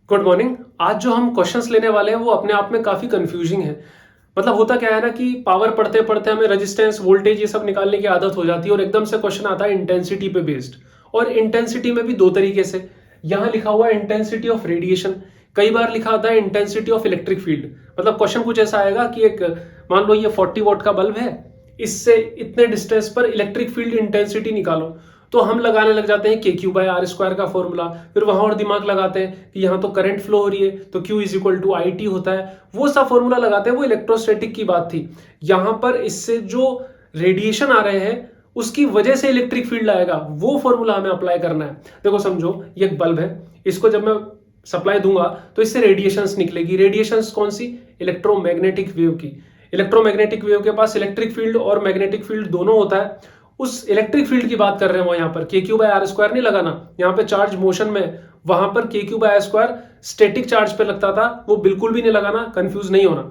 Good morning. आज जो हम क्वेश्चंस लेने वाले हैं वो अपने आप में काफी कंफ्यूजिंग है। मतलब होता क्या है ना कि पावर पढ़ते पढ़ते हमें रेजिस्टेंस वोल्टेज ये सब निकालने की आदत हो जाती है और एकदम से क्वेश्चन आता है इंटेंसिटी पे बेस्ड। और इंटेंसिटी में भी दो तरीके से, यहाँ लिखा हुआ है इंटेंसिटी ऑफ रेडिएशन, कई बार लिखा आता है इंटेंसिटी ऑफ इलेक्ट्रिक फील्ड। मतलब क्वेश्चन कुछ ऐसा आएगा कि एक मान लो ये 40 वॉट का बल्ब है, इससे इतने डिस्टेंस पर इलेक्ट्रिक फील्ड इंटेंसिटी निकालो। तो हम लगाने लग जाते हैं के क्यू बाय आर स्क्वायर का फॉर्मूला, फिर वहां और दिमाग लगाते हैं कि यहाँ तो करंट फ्लो हो रही है तो Q is equal to I T होता है, वो सब फॉर्मूला लगाते हैं। वो इलेक्ट्रोस्टैटिक की बात थी। यहाँ पर इससे जो रेडिएशन आ रहे हैं उसकी वजह से इलेक्ट्रिक फील्ड आएगा, वो फॉर्मूला हमें अप्लाई करना है। देखो समझो, ये एक बल्ब है, इसको जब मैं सप्लाई दूंगा तो इससे रेडिएशंस निकलेगी। रेडिएशंस कौन सी? इलेक्ट्रोमैग्नेटिक वेव की। इलेक्ट्रोमैग्नेटिक वेव के पास इलेक्ट्रिक फील्ड और मैग्नेटिक फील्ड दोनों होता है। उस इलेक्ट्रिक फील्ड की बात कर रहे हैं वो, यहाँ पर K Q by R square नहीं लगाना। यहाँ पे चार्ज मोशन में, वहां पर K Q by R square static charge पे लगता था, वो बिल्कुल भी नहीं लगाना, कंफ्यूज नहीं होना।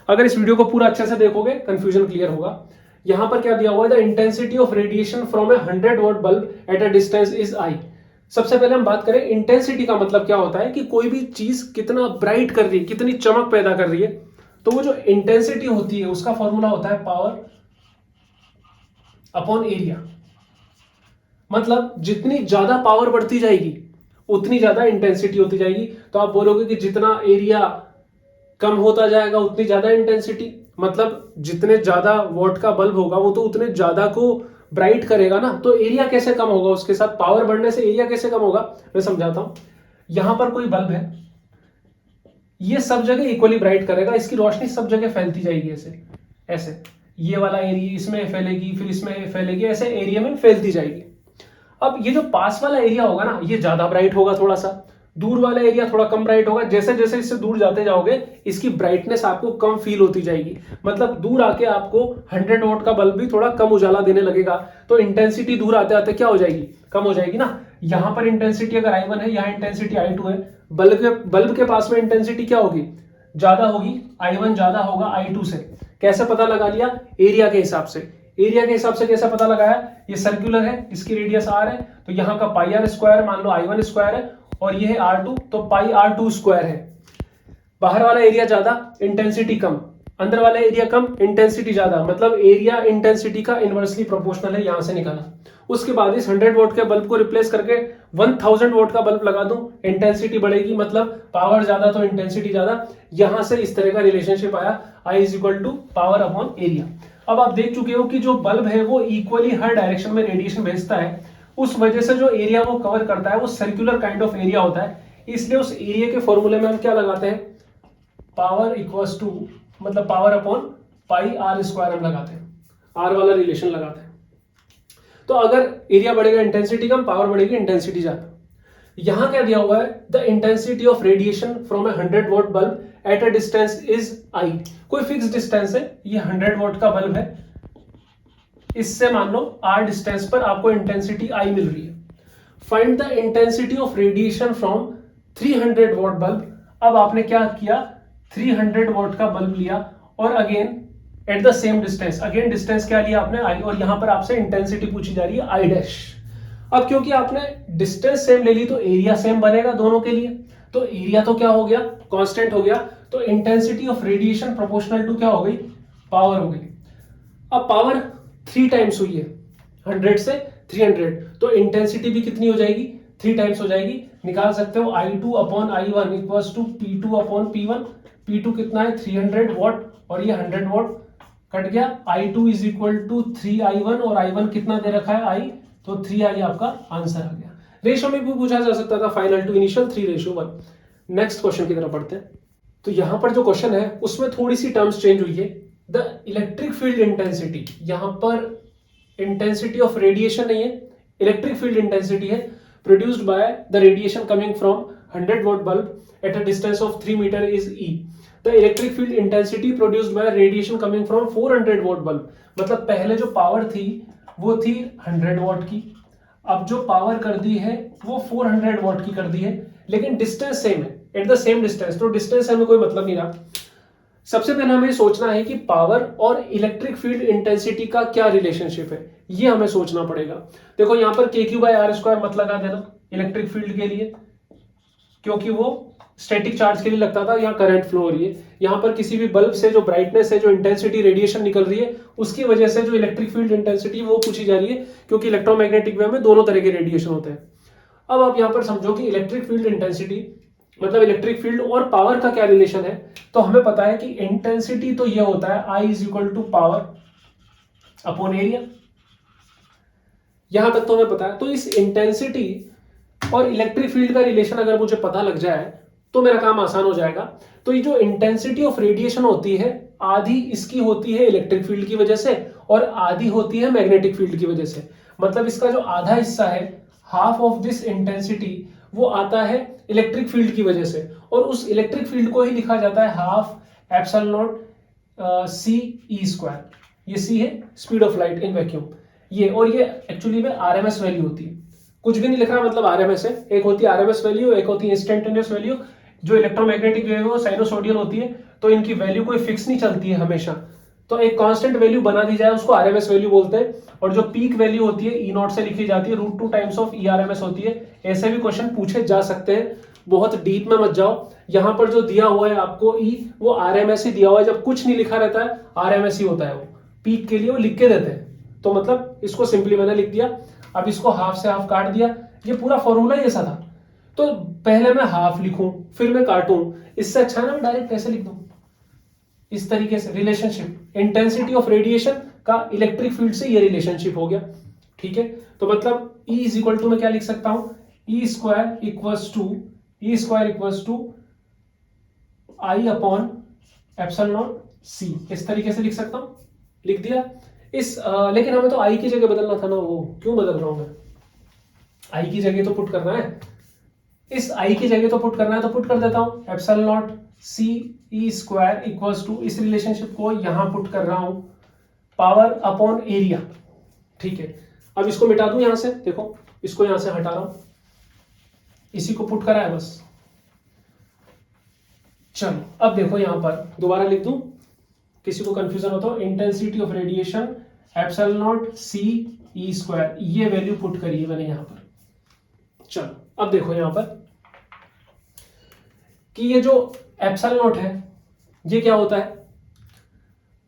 अगर इस वीडियो को पूरा अच्छे से देखोगे कंफ्यूजन क्लियर होगा। यहाँ पर क्या दिया हुआ है? The intensity of radiation from A 100 watt bulb at a distance is I. सबसे पहले हम बात करें इंटेंसिटी का मतलब क्या होता है, कि कोई भी चीज कितना ब्राइट कर रही है, कितनी चमक पैदा कर रही है। तो वो जो इंटेंसिटी होती है उसका फॉर्मूला होता है पावर अपॉन एरिया। मतलब जितनी ज्यादा पावर बढ़ती जाएगी उतनी ज्यादा इंटेंसिटी होती जाएगी। तो आप बोलोगे कि जितना एरिया कम होता जाएगा उतनी ज्यादा इंटेंसिटी, मतलब जितने ज्यादा वॉट का बल्ब होगा वो तो उतने ज्यादा को ब्राइट करेगा ना। तो एरिया कैसे कम होगा? उसके साथ पावर बढ़ने से एरिया कैसे कम होगा, मैं समझाता हूं। यहां पर कोई बल्ब है, ये सब जगह इक्वली ब्राइट करेगा, इसकी रोशनी सब जगह फैलती जाएगी ऐसे ऐसे। ये वाला एरिया इसमें फैलेगी, फिर इसमें फैलेगी, ऐसे एरिया में फैलती जाएगी। अब ये जो पास वाला एरिया होगा ना, ये ज्यादा ब्राइट होगा, थोड़ा सा दूर वाला एरिया थोड़ा कम ब्राइट होगा। जैसे जैसे इससे दूर जाते जाओगे इसकी ब्राइटनेस आपको कम फील होती जाएगी। मतलब दूर आके आपको 100 वॉट का बल्ब भी थोड़ा कम उजाला देने लगेगा। तो इंटेंसिटी दूर आते आते क्या हो जाएगी? कम हो जाएगी ना। यहां पर इंटेंसिटी अगर I1 है, यहाँ इंटेंसिटी I2 है, बल्ब के पास में इंटेंसिटी क्या होगी? ज्यादा होगी। I1 ज्यादा होगा I2 से। कैसे पता लगा लिया? एरिया के हिसाब से। एरिया के हिसाब से कैसे पता लगाया? ये सर्कुलर है, इसकी रेडियस r है, तो यहाँ का पाई आर स्क्वायर मान लो I1 स्क्वायर है, और ये है R2, तो पाई R2 स्क्वायर है। बाहर वाला एरिया ज्यादा, इंटेंसिटी कम, अंदर वाला एरिया कम, इंटेंसिटी ज्यादा। मतलब एरिया इंटेंसिटी का इनवर्सली प्रोपोर्शनल है, यहां से निकाला। उसके बाद इस 100 वॉट के बल्ब को रिप्लेस करके 1000 वॉट का बल्ब लगा दूं, इंटेंसिटी बढ़ेगी, मतलब पावर ज्यादा तो इंटेंसिटी ज्यादा। यहां से इस तरह का रिलेशनशिप आया, I is equal to power upon area. अब आप देख चुके हो कि जो बल्ब है वो इक्वली हर डायरेक्शन में रेडिएशन भेजता है, उस वजह से जो एरिया वो कवर करता है वो सर्कुलर काइंड ऑफ एरिया होता है। इसलिए उस एरिया के फॉर्मूले में हम क्या लगाते हैं? पावर इक्वल्स टू, मतलब power upon pi R square हम लगाते हैं, आर वाला रिलेशन लगाते हैं। तो अगर एरिया बढ़ेगा इंटेंसिटी कम, पावर बढ़ेगी इंटेंसिटी ज्यादा। यहां क्या दिया हुआ है? The intensity of radiation from A 100 watt bulb at a distance is I. कोई फिक्स डिस्टेंस है, ये 100 वॉट का बल्ब है, इससे मान लो r डिस्टेंस पर आपको इंटेंसिटी I मिल रही है। Find the intensity of radiation from 300 what bulb. अब आपने क्या किया? 300 वॉट का बल्ब लिया और again eight the same distance, again distance क्या लिया आपने? I, और यहां पर आपसे इंटेंसिटी पूछी जा रही है I डैश। अब क्योंकि आपने डिस्टेंस सेम ले ली तो एरिया सेम बनेगा दोनों के लिए, तो एरिया तो क्या हो गया? कांस्टेंट हो गया। तो intensity of radiation proportional to क्या हो गई? पावर हो गई। अब पावर 3 टाइम्स हुई है, 100 से 300, तो इंटेंसिटी भी कितनी हो जाएगी? 3 टाइम्स हो जाएगी। निकाल सकते हो I2 upon I1 equals to P2 upon P1। P2 कितना है? 300 वॉट, और ये 100 वॉट कट गया। I2 is equal to 3I1, और I1 कितना दे रखा है? I, तो 3I आपका आंसर आ गया। रेशो में भी पूछा जा सकता था, final to initial 3:1। Next question की तरफ बढ़ते हैं। तो यहां पर जो क्वेश्चन है उसमें थोड़ी सी टर्म्स चेंज हुई है। द इलेक्ट्रिक फील्ड इंटेंसिटी, यहां पर इंटेंसिटी ऑफ रेडिएशन नहीं है, इलेक्ट्रिक फील्ड इंटेंसिटी है, produced by the radiation coming from 100 watt bulb at a distance of 3 meter is E। The electric field intensity produced by radiation coming from 400 watt bulb. मतलब पहले जो power थी वो थी 100 what की, अब जो पावर कर दी है वो 400 वॉट की कर दी है, लेकिन डिस्टेंस सेम है, एट द सेम डिस्टेंस, तो डिस्टेंस हमें कोई मतलब नहीं रहा। सबसे पहले हमें सोचना है कि पावर और इलेक्ट्रिक फील्ड इंटेंसिटी का क्या रिलेशनशिप है, ये हमें सोचना पड़ेगा। देखो यहां पर K Q by R square मत लगा देना इलेक्ट्रिक फील्ड के लिए, क्योंकि वो स्टैटिक चार्ज के लिए लगता था, यहाँ करंट फ्लो हो रही है। यहाँ पर किसी भी बल्ब से जो ब्राइटनेस है, जो इंटेंसिटी रेडिएशन निकल रही है, उसकी वजह से जो इलेक्ट्रिक फील्ड इंटेंसिटी वो पूछी जा रही है, क्योंकि इलेक्ट्रोमैग्नेटिक वेव में दोनों तरह के रेडिएशन होते हैं। अब आप यहाँ पर समझो कि इलेक्ट्रिक फील्ड इंटेंसिटी मतलब इलेक्ट्रिक फील्ड और पावर का क्या रिलेशन है। तो हमें पता है कि इंटेंसिटी तो ये होता है I is equal to power upon area, यहां तक तो हमें पता है। तो इस इंटेंसिटी और इलेक्ट्रिक फील्ड का रिलेशन अगर मुझे पता लग जाए तो मेरा काम आसान हो जाएगा। तो ये जो इंटेंसिटी ऑफ रेडिएशन होती है, आधी इसकी होती है इलेक्ट्रिक फील्ड की वजह से और आधी होती है मैग्नेटिक फील्ड की वजह से। मतलब इसका जो आधा हिस्सा है, हाफ ऑफ दिस इंटेंसिटी, वो आता है इलेक्ट्रिक फील्ड की वजह से, और उस इलेक्ट्रिक फील्ड को ही लिखा जाता है half epsilon not C E square. ये सी है speed of light in vacuum, ये, और ये एक्चुअली में आरएमएस वैल्यू होती है, कुछ भी नहीं लिखा मतलब आरएमएस है। एक होती है आरएमएस वैल्यू, एक होती है इंस्टेंटेनियस वैल्यू। जो इलेक्ट्रोमैग्नेटिक वेव है वो साइनोसोडियल होती है, तो इनकी वैल्यू कोई फिक्स नहीं चलती है हमेशा। तो एक कांस्टेंट वैल्यू बना दी जाए उसको आरएमएस वैल्यू बोलते हैं। और जो पीक वैल्यू होती है ई नॉट से लिखी जाती है, √2 टाइम्स ऑफ ई आरएमएस होती है। ऐसे भी क्वेश्चन पूछे जा सकते हैं, बहुत डीप में मत जाओ। यहाँ पर जो दिया हुआ है आपको ई, वो आरएमएस ही दिया हुआ है। जब कुछ नहीं लिखा रहता है आरएमएस ही होता है, वो पीक के लिए वो लिख के देते हैं। तो मतलब इसको सिंपली मैंने लिख दिया। अब इसको हाफ से हाफ काट दिया, ये पूरा फॉर्मूला ऐसा था। तो पहले मैं हाफ लिखूं फिर मैं काटूं, इससे अच्छा है ना मैं डायरेक्ट ऐसे लिख दूं। इस तरीके से रिलेशनशिप इंटेंसिटी ऑफ रेडिएशन का इलेक्ट्रिक फील्ड से ये रिलेशनशिप हो गया, ठीक है। तो मतलब E इज इक्वल टू मैं क्या लिख सकता हूं, E square equals to I upon epsilon not C, इस तरीके से लिख सकता हूं। लिख दिया इस लेकिन हमें तो आई की जगह बदलना था ना, वो क्यों बदल रहा हूं मैं, आई की जगह तो पुट करना है, इस आई की जगह तो पुट करना है, तो पुट कर देता हूं epsilon not C E square equals to, इस रिलेशनशिप को यहां पुट कर रहा हूं, पावर अपॉन एरिया, ठीक है। अब इसको मिटा दूं यहां से, देखो इसको यहां से हटा रहा हूं, इसी को पुट करा है बस। चलो अब देखो यहां पर दोबारा लिख दूं, किसी को कंफ्यूजन हो तो, intensity of radiation epsilon not C E square, ये वैल्यू पुट करी है मैंने यहां पर। चलो अब देखो यहां पर कि ये जो एप्सिलॉन नॉट है ये क्या होता है,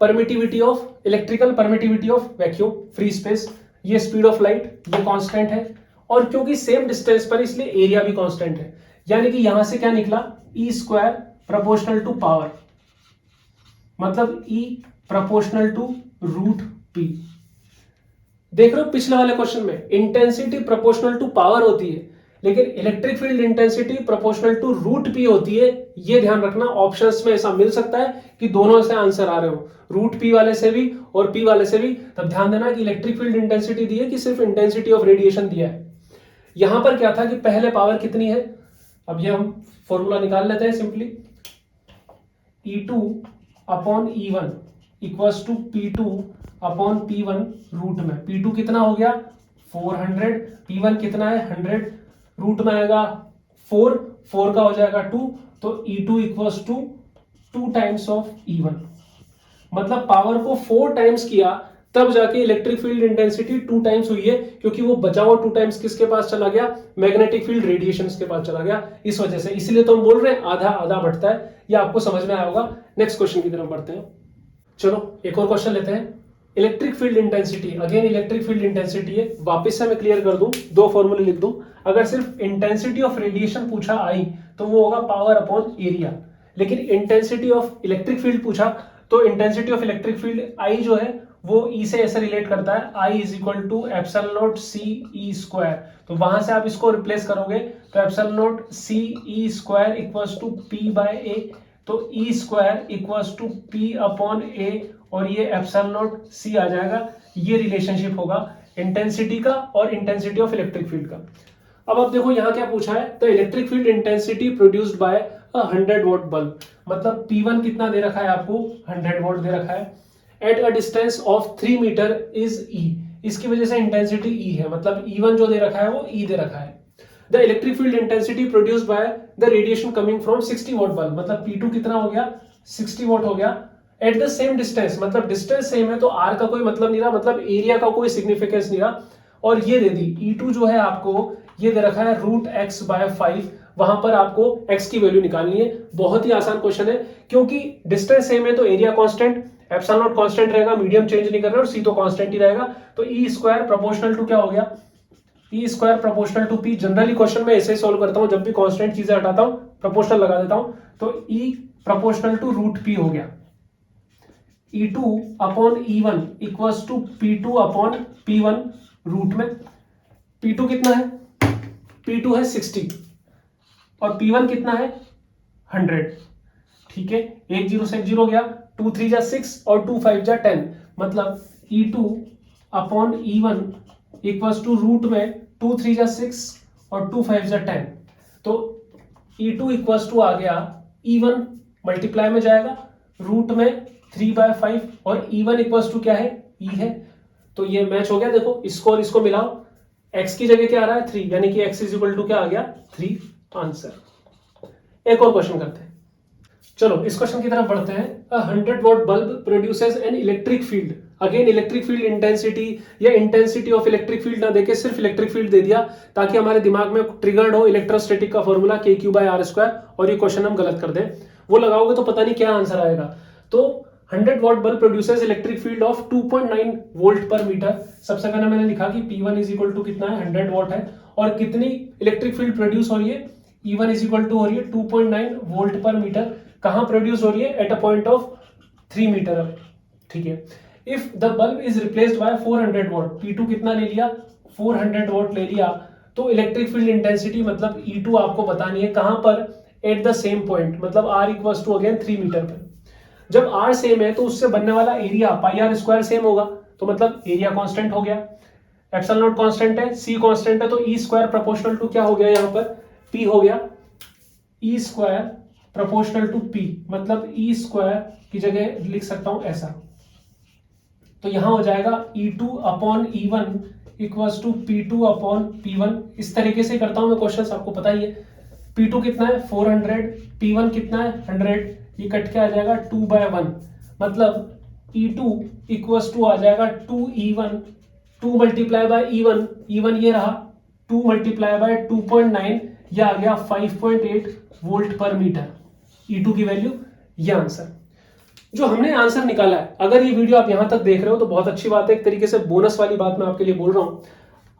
permittivity of electrical permittivity of vacuum free space, ये स्पीड ऑफ लाइट, ये कांस्टेंट है, और क्योंकि सेम डिस्टेंस पर इसलिए एरिया भी कांस्टेंट है। यानी कि यहां से क्या निकला, ई स्क्वायर प्रोपोर्शनल टू पावर, मतलब E प्रोपोर्शनल टू √P। देख रहे हो पिछले वाले क्वेश्चन में इंटेंसिटी प्रोपोर्शनल टू पावर होती है, लेकिन electric field intensity proportional to √P होती है। ये ध्यान रखना, ऑप्शंस में ऐसा मिल सकता है कि दोनों से आंसर आ रहे हो, √P वाले से भी और P वाले से भी। तब ध्यान देना कि इलेक्ट्रिक फील्ड इंटेंसिटी दी है कि सिर्फ इंटेंसिटी ऑफ रेडिएशन दिया है। यहां पर क्या था कि पहले पावर कितनी है, अब ये हम फॉर्मूला निकाल लेते हैं simply, E2 upon E1 equals to P2 upon P1 root में। P2 कितना हो गया 400, P1 कितना है 100, रूट में आएगा 4 का हो जाएगा 2, तो E2 equals to 2 times of E1। मतलब पावर को 4 टाइम्स किया तब जाके इलेक्ट्रिक फील्ड इंटेंसिटी 2 टाइम्स हुई है, क्योंकि वो बचा हुआ 2 टाइम्स किसके पास चला गया, मैग्नेटिक फील्ड रेडिएशन के पास चला गया। इस वजह से, इसलिए तो हम बोल रहे हैं आधा आधा बढ़ता है। ये आपको समझ में आया होगा। नेक्स्ट क्वेश्चन की तरफ बढ़ते हैं। चलो एक और क्वेश्चन लेते हैं। Electric field intensity, again electric field intensity है, वापस से मैं क्लियर कर दूं, 2 फॉर्मूले लिख दूं। अगर सिर्फ इंटेंसिटी ऑफ रेडिएशन पूछा आई तो वो होगा पावर अपॉन एरिया, लेकिन इंटेंसिटी ऑफ इलेक्ट्रिक फील्ड पूछा तो intensity of electric field I जो है वो ई से ऐसे रिलेट करता है, I is equal to epsilon not C E square. तो वहां से आप इसको रिप्लेस करोगे तो epsilon not C E square equals to P by A, तो E square equals to P upon A, और ये एप्सिलॉन नॉट सी आ जाएगा। ये रिलेशनशिप होगा इंटेंसिटी का और इंटेंसिटी ऑफ इलेक्ट्रिक फील्ड का। अब आप देखो यहाँ क्या पूछा है, तो electric field intensity produced bye 100 watt bulb, मतलब P1 कितना दे रखा है आपको 100 वॉट दे रखा है, at a distance of 3 meter is E, इसकी वजह से इंटेंसिटी E है, मतलब E1 जो दे रखा है वो E दे रखा है। The electric field intensity produced by the radiation coming from 60 what bulb, मतलब P2 कितना हो गया 60 वॉट हो गया, एट द सेम डिस्टेंस, मतलब डिस्टेंस सेम है तो R का कोई मतलब नहीं रहा, मतलब एरिया का कोई सिग्निफिकेंस नहीं रहा। और ये दे दी E2 जो है आपको ये दे रखा है √x/5, वहां पर आपको x की वैल्यू निकालनी है। बहुत ही आसान क्वेश्चन है, क्योंकि डिस्टेंस सेम है तो area constant, epsilon not constant रहेगा, मीडियम चेंज नहीं कर रहा और c तो कांस्टेंट ही रहेगा। तो ई स्क्वायर प्रोपोर्शनल टू क्या हो गया, E square proportional to P. Generally question में ऐसे ही सॉल्व करता हूं, जब भी कांस्टेंट चीजें हटाता हूं प्रोपोर्शनल लगा देता हूं। तो E proportional to root P हो गया। E2 upon E1 equals to P2 upon P1 root में। P2 कितना है, P2 है 60 और P1 कितना है 100। ठीक है, एक जीरो से एक जीरो गया, 2 3 जा 6 और 2 5 जा 10, मतलब E2 upon E1 equals to root में 2 3 जा 6 और 2 5 जा 10। तो E2 इक्वल्स टू आ गया E1 मल्टीप्लाई में जाएगा रूट में 3/5 और E1 इक्वल्स टू क्या है, E है। तो ये मैच हो गया। देखो इसको और इसको मिलाओ, x की जगह क्या आ रहा है 3, यानी कि x इज इक्वल टू क्या आ गया 3 आंसर। एक और क्वेश्चन करते हैं, चलो इस क्वेश्चन की तरफ बढ़ते हैं। अ 100 watt bulb produces an electric field. Again electric field intensity या इंटेंसिटी ऑफ इलेक्ट्रिक फील्ड ना देके सिर्फ इलेक्ट्रिक फील्ड दे दिया, ताकि हमारे दिमाग में ट्रिगर्ड हो इलेक्ट्रोस्टैटिक का फॉर्मूला KQ/R² और ये क्वेश्चन हम गलत कर दें। वो लगाओगे तो पता नहीं क्या आंसर आएगा। तो 100 watt bulb produces electric field of 2.9 volt पर मीटर। सबसे पहले मैंने लिखा कि P1 इज इक्वल टू कितना है 100 वॉट है, और कितनी इलेक्ट्रिक फील्ड प्रोड्यूस हो रही है, E1 इज इक्वल टू हो रही है 2.9 वोल्ट पर मीटर। कहां प्रोड्यूस हो रही है, at a point of 3 meter. ठीक है, if the bulb is replaced by 400 watt, P2 कितना ले लिया 400 वॉट ले लिया, तो इलेक्ट्रिक फील्ड इंटेंसिटी मतलब E2 आपको बतानी है कहां पर, एट द सेम पॉइंट, मतलब R equals to again 3 meter पर। जब R सेम है तो उससे बनने वाला एरिया πr² सेम होगा, तो मतलब एरिया कांस्टेंट हो गया। एप्सिलॉन नॉट कांस्टेंट है, C कांस्टेंट है, तो E स्क्वायर प्रोपोर्शनल टू क्या हो गया, यहाँ पर P हो गया। E square proportional to P, मतलब E स्क्वायर की जगह लिख सकता हूं ऐसा। तो यहां हो जाएगा E2 upon E1 equals to P2 upon P1। इस तरीके से करता हूं मैं क्वेश्चन, आपको पता ही है। P2 कितना है 400, P1 कितना है 100, ये कट के आ जाएगा 2/1, मतलब E2 इक्वल्स टू आ जाएगा 2E1, 2 multiply by E1, E1 ये रहा 2 मल्टीप्लाई बाय 2.9, ये आ गया 5.8 वोल्ट पर मीटर। E2 की वैल्यू, ये आंसर जो हमने आंसर निकाला है। अगर ये वीडियो आप यहां तक देख रहे हो तो बहुत अच्छी बात है, एक तरीके से बोनस वाली बात मैं आपके लिए बोल रहा हूं।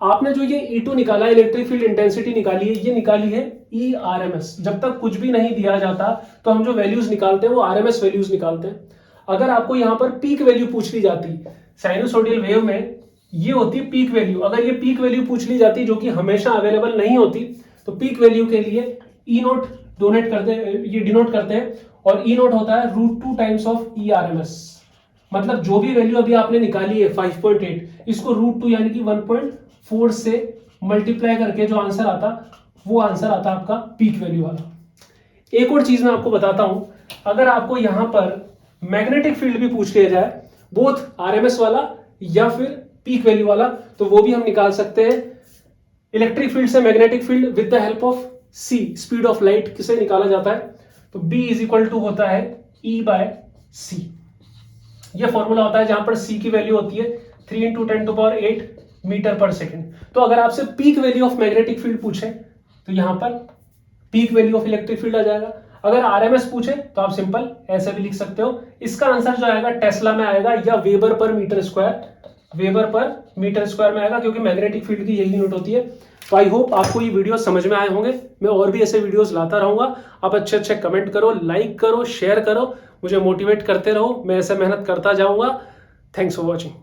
आपने जो ये E2 निकाला है, इलेक्ट्रिक फील्ड इंटेंसिटी निकाली है, ये निकाली है ERMS। जब तक कुछ भी नहीं दिया जाता तो हम जो वैल्यूज निकालते हैं वो RMS वैल्यूज निकालते हैं। अगर आपको यहां पर पीक वैल्यू पूछ ली जाती, साइनोसोडियल वेव में ये होती है पीक वैल्यू, अगर ये पीक वैल्यू पूछ ली जाती जो कि हमेशा अवेलेबल नहीं होती, तो पीक वैल्यू के लिए E0 डोनेट करते, ये डिनोट करते हैं, और E0 होता है √2 टाइम्स ऑफ ERMS। मतलब जो भी वैल्यू अभी आपने निकाली है 5.8, इसको √2 यानी कि 1.4 से मल्टीप्लाई करके जो आंसर आता, वो आंसर आता आपका पीक वैल्यू वाला। एक और चीज मैं आपको बताता हूं, अगर आपको यहां पर मैग्नेटिक फील्ड भी पूछ लिया जाए, बोथ RMS वाला या फिर पीक वैल्यू वाला, तो वो भी हम निकाल सकते हैं। इलेक्ट्रिक फील्ड से magnetic field with the help of C, speed of light, किसे निकाला जाता है, तो B इज इक्वल टू होता है E/c। यह फॉर्मूला होता है जहां पर C की वैल्यू होती है 3 × 10⁸ मीटर पर सेकेंड। तो अगर आपसे peak value of magnetic field पूछे तो यहां पर peak value of electric field आ जाएगा। अगर RMS पूछे तो आप सिंपल ऐसे भी लिख सकते हो। इसका आंसर जो आएगा टेस्ला में आएगा या weber per meter square, weber per meter square में आएगा, क्योंकि मैग्नेटिक फील्ड की यही यूनिट होती है। तो आई होप आपको ये वीडियो समझ में आए होंगे। मैं और भी ऐसे वीडियोस लाता रहूंगा। आप अच्छे अच्छे कमेंट करो, लाइक करो, शेयर करो, मुझे मोटिवेट करते रहो, मैं ऐसे मेहनत करता जाऊंगा। Thanks for watching.